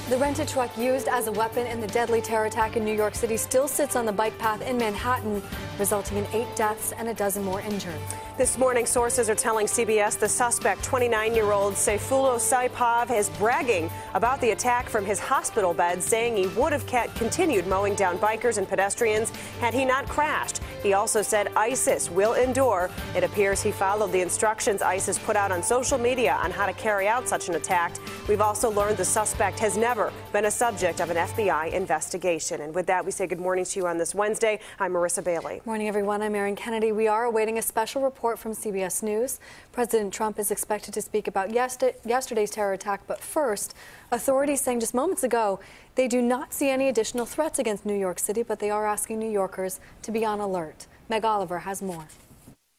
The rented truck used as a weapon in the deadly terror attack in New York City still sits on the bike path in Manhattan, resulting in 8 deaths and a dozen more injured. This morning, sources are telling CBS the suspect, 29-year-old Sayfullo Saipov, is bragging about the attack from his hospital bed, saying he would have continued mowing down bikers and pedestrians had he not crashed. He also said ISIS will endure. It appears he followed the instructions ISIS put out on social media on how to carry out such an attack. We've also learned the suspect has never been a subject of an FBI investigation. And with that, we say good morning to you on this Wednesday. I'm Marissa Bailey. Morning, everyone. I'm Erin Kennedy. We are awaiting a special report from CBS News. President Trump is expected to speak about yesterday's terror attack. But first, authorities saying just moments ago they do not see any additional threats against New York City, but they are asking New Yorkers to be on alert. Meg Oliver has more.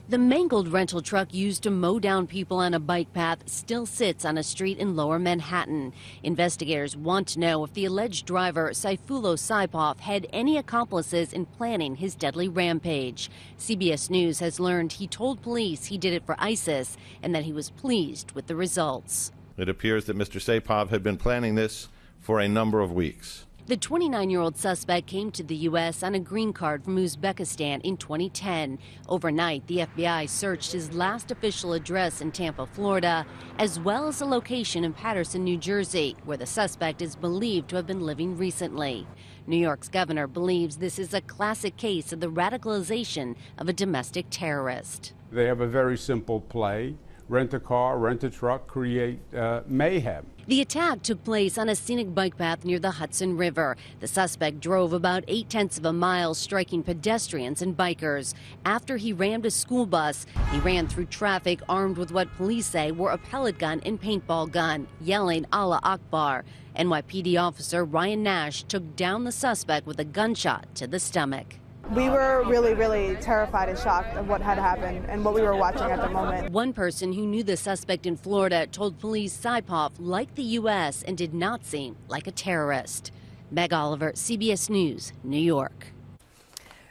The mangled rental truck used to mow down people on a bike path still sits on a street in lower Manhattan. Investigators want to know if the alleged driver, Sayfullo Saipov, had any accomplices in planning his deadly rampage. CBS News has learned he told police he did it for ISIS and that he was pleased with the results. It appears that Mr. Saipov had been planning this for a number of weeks. The 29-year-old suspect came to the U.S. on a green card from Uzbekistan in 2010. Overnight, the FBI searched his last official address in Tampa, Florida, as well as a location in Paterson, New Jersey, where the suspect is believed to have been living recently. New York's governor believes this is a classic case of the radicalization of a domestic terrorist. They have a very simple play: rent a car, rent a truck, create mayhem. The attack took place on a scenic bike path near the Hudson River. The suspect drove about 0.8 of a mile, striking pedestrians and bikers. After he rammed a school bus, he ran through traffic armed with what police say were a pellet gun and paintball gun, yelling Allah Akbar. NYPD officer Ryan Nash took down the suspect with a gunshot to the stomach. We were really terrified and shocked of what had happened and what we were watching at the moment. One person who knew the suspect in Florida told police Saipov liked the U.S. and did not seem like a terrorist. Meg Oliver, CBS News, New York.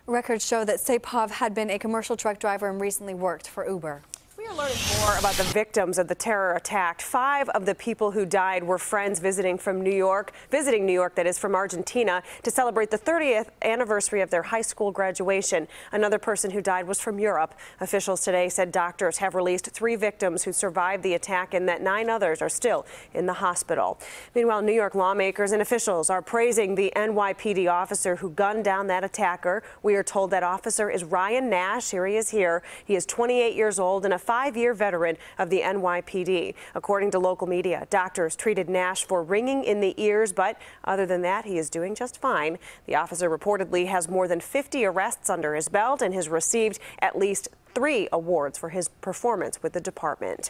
Records show that Saipov had been a commercial truck driver and recently worked for Uber. We are learning more about the victims of the terror attack. 5 of the people who died were friends visiting New York, that is, from Argentina, to celebrate the 30th anniversary of their high school graduation. Another person who died was from Europe. Officials today said doctors have released 3 victims who survived the attack and that 9 others are still in the hospital. Meanwhile, New York lawmakers and officials are praising the NYPD officer who gunned down that attacker. We are told that officer is Ryan Nash. Here he is here. He is 28 years old and a 5-year veteran of the NYPD. According to local media, doctors treated Nash for ringing in the ears, but other than that, he is doing just fine. The officer reportedly has more than 50 arrests under his belt and has received at least 3 awards for his performance with the department.